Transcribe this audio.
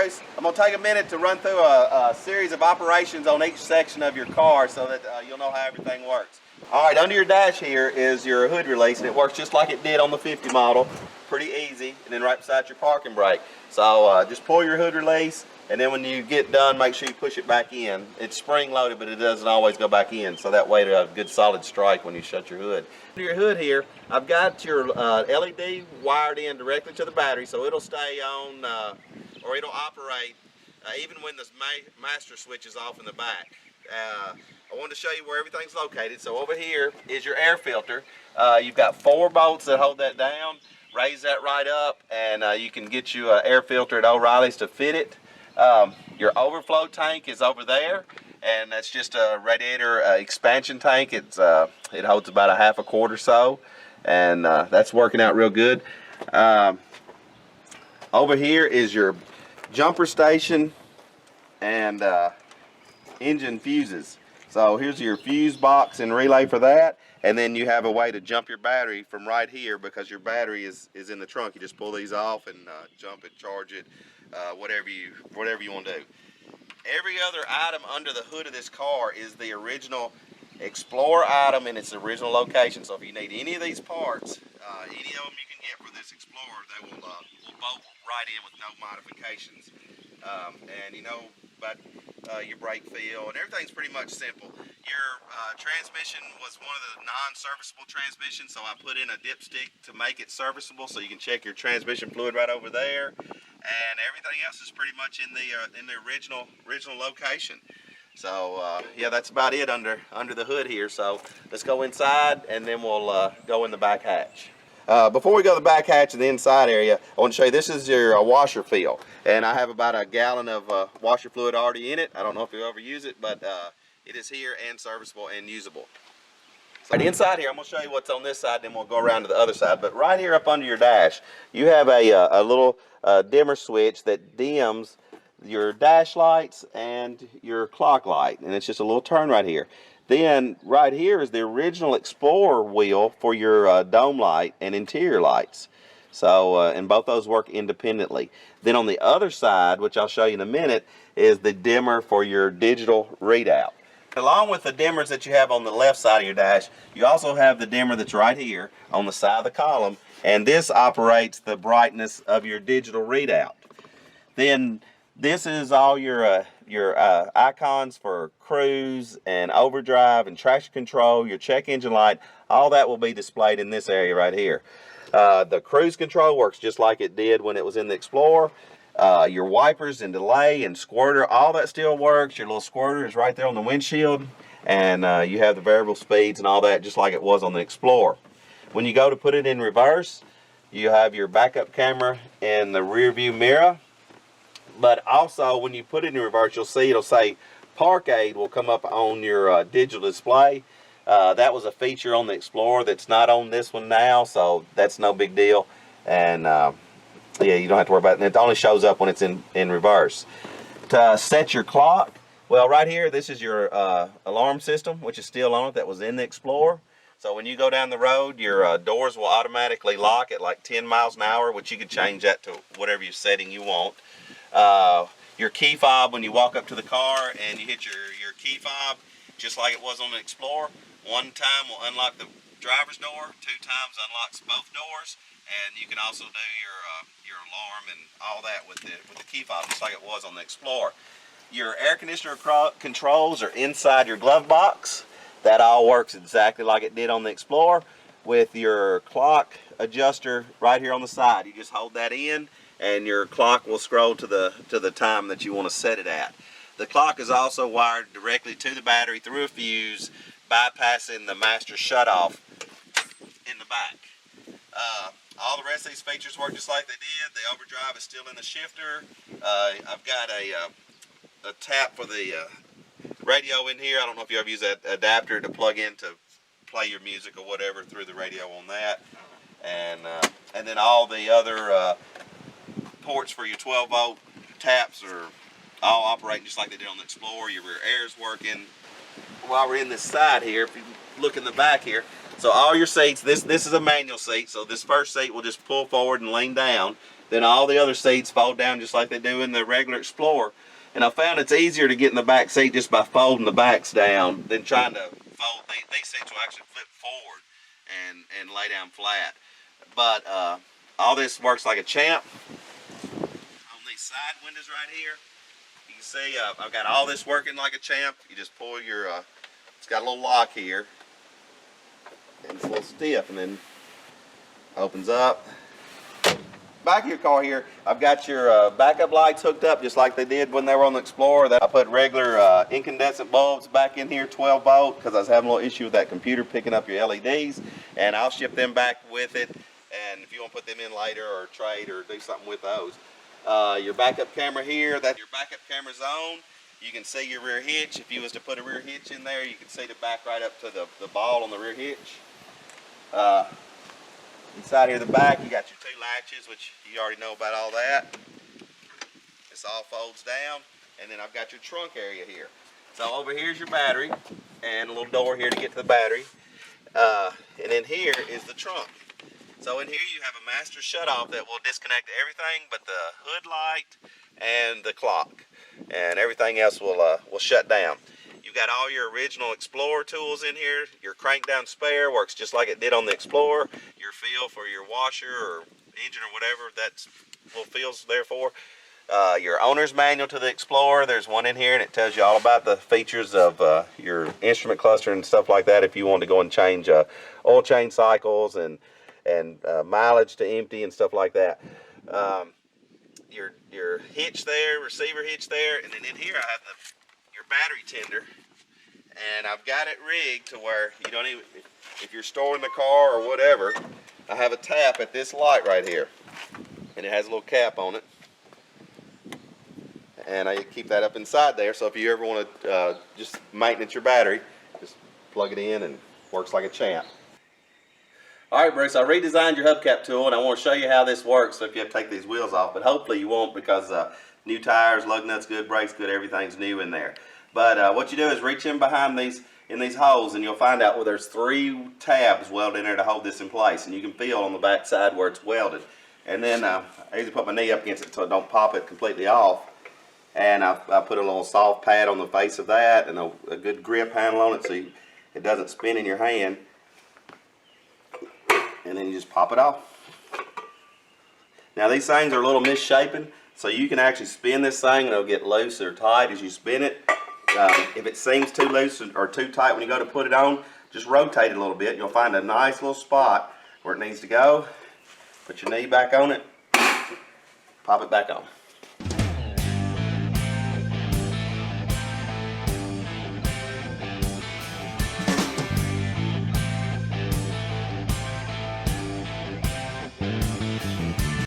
Bruce. I'm going to take a minute to run through a series of operations on each section of your car so that you'll know how everything works. All right, under your dash here is your hood release, and it works just like it did on the 50 model. Pretty easy, and then right beside your parking brake. So just pull your hood release, and then when you get done, make sure you push it back in. It's spring loaded, but it doesn't always go back in, so that way it'll have a good solid strike when you shut your hood. Under your hood here, I've got your LED wired in directly to the battery, so it'll stay on, or it'll operate even when the master switch is off in the back. I wanted to show you where everything's located. So over here is your air filter. You've got 4 bolts that hold that down. Raise that right up, and you can get you an air filter at O'Reilly's to fit it. Your overflow tank is over there, and that's just a radiator expansion tank. It holds about a half a quart or so, and that's working out real good. Over here is your jumper station and engine fuses. So here's your fuse box and relay for that, and then you have a way to jump your battery from right here because your battery is in the trunk. You just pull these off and jump it, charge it, whatever you want to do. Every other item under the hood of this car is the original Explorer item in its original location. So if you need any of these parts, any of them you can get for this Explorer, they will bolt right in with no modifications. And you know about your brake feel, and everything's pretty much simple. Your transmission was one of the non-serviceable transmissions, so I put in a dipstick to make it serviceable, so you can check your transmission fluid right over there, and everything else is pretty much in the original location. So yeah, that's about it under the hood here. So let's go inside, and then we'll go in the back hatch. Before we go to the back hatch and the inside area, I want to show you, this is your washer fill. And I have about a gallon of washer fluid already in it. I don't know if you'll ever use it, but it is here and serviceable and usable. So inside here, I'm going to show you what's on this side, then we'll go around to the other side. But right here up under your dash, you have a little dimmer switch that dims your dash lights and your clock light. And it's just a little turn right here. Then right here is the original Explorer wheel for your dome light and interior lights. So, and both those work independently. Then on the other side, which I'll show you in a minute, is the dimmer for your digital readout. Along with the dimmers that you have on the left side of your dash, you also have the dimmer that's right here on the side of the column, and this operates the brightness of your digital readout. Then this is all your icons for cruise and overdrive and traction control, your check engine light. All that will be displayed in this area right here. The cruise control works just like it did when it was in the Explorer. Your wipers and delay and squirter, all that still works. Your little squirter is right there on the windshield, and you have the variable speeds and all that just like it was on the Explorer. When you go to put it in reverse, you have your backup camera and the rear view mirror. But also when you put it in reverse, you'll see it'll say Park Aid will come up on your digital display. That was a feature on the Explorer that's not on this one now, so that's no big deal. And yeah, you don't have to worry about it. And it only shows up when it's in reverse. To set your clock, well, right here, this is your alarm system, which is still on it, that was in the Explorer. So when you go down the road, your doors will automatically lock at like 10 miles an hour, which you can change that to whatever your setting you want. Your key fob, when you walk up to the car and you hit your key fob, just like it was on the Explorer, one time will unlock the driver's door, 2 times unlocks both doors, and you can also do your alarm and all that with the key fob, just like it was on the Explorer. Your air conditioner controls are inside your glove box. That all works exactly like it did on the Explorer, with your clock adjuster right here on the side. You just hold that in, and your clock will scroll to the time that you want to set it at. The clock is also wired directly to the battery through a fuse, bypassing the master shutoff in the back. All the rest of these features work just like they did. The overdrive is still in the shifter. I've got a tap for the radio in here. I don't know if you ever use that adapter to plug in to play your music or whatever through the radio on that. And then all the other ports for your 12-volt taps are all operating just like they did on the Explorer. Your rear air is working. While we're in this side here, if you look in the back here, so all your seats, this is a manual seat, so this first seat will just pull forward and lean down, then all the other seats fold down just like they do in the regular Explorer. And I found it's easier to get in the back seat just by folding the backs down than trying to fold. These seats will actually flip forward and lay down flat. But all this works like a champ. On these side windows right here, you can see I've got all this working like a champ. You just pull your, it's got a little lock here, and it's a little stiff, and then opens up. Back of your car here, I've got your backup lights hooked up just like they did when they were on the Explorer. I put regular incandescent bulbs back in here, 12 volt, because I was having a little issue with that computer picking up your LEDs, and I'll ship them back with it. And if you want to put them in later or trade or do something with those. Your backup camera here, that's your backup camera's on. You can see your rear hitch. If you was to put a rear hitch in there, you can see the back right up to the ball on the rear hitch. Inside here, the back, you got your 2 latches, which you already know about all that. This all folds down, and then I've got your trunk area here. So over here's your battery, and a little door here to get to the battery. And then here is the trunk. So in here you have a master shutoff that will disconnect everything but the hood light and the clock, and everything else will shut down. You've got all your original Explorer tools in here. Your crank down spare works just like it did on the Explorer. Your feel for your washer or engine or whatever that little feel's there for. Your owner's manual to the Explorer, there's one in here, and it tells you all about the features of your instrument cluster and stuff like that if you want to go and change oil change cycles and mileage to empty and stuff like that. Your hitch there, receiver hitch there, and then in here I have your battery tender, and I've got it rigged to where you don't even, if you're storing the car or whatever, I have a tap at this light right here, and it has a little cap on it, and I keep that up inside there, so if you ever want to just maintenance your battery, just plug it in and works like a champ. Alright Bruce, I redesigned your hubcap tool, and I want to show you how this works so if you have to take these wheels off, but hopefully you won't, because new tires, lug nuts good, brakes good, everything's new in there. But what you do is reach in behind these holes, and you'll find out where there's 3 tabs welded in there to hold this in place, and you can feel on the back side where it's welded. And then I usually put my knee up against it so I don't pop it completely off, and I put a little soft pad on the face of that and a good grip handle on it so it doesn't spin in your hand, and then you just pop it off. Now these things are a little misshapen, so you can actually spin this thing and it'll get loose or tight as you spin it. If it seems too loose or too tight when you go to put it on, just rotate it a little bit. You'll find a nice little spot where it needs to go. Put your knee back on it, pop it back on.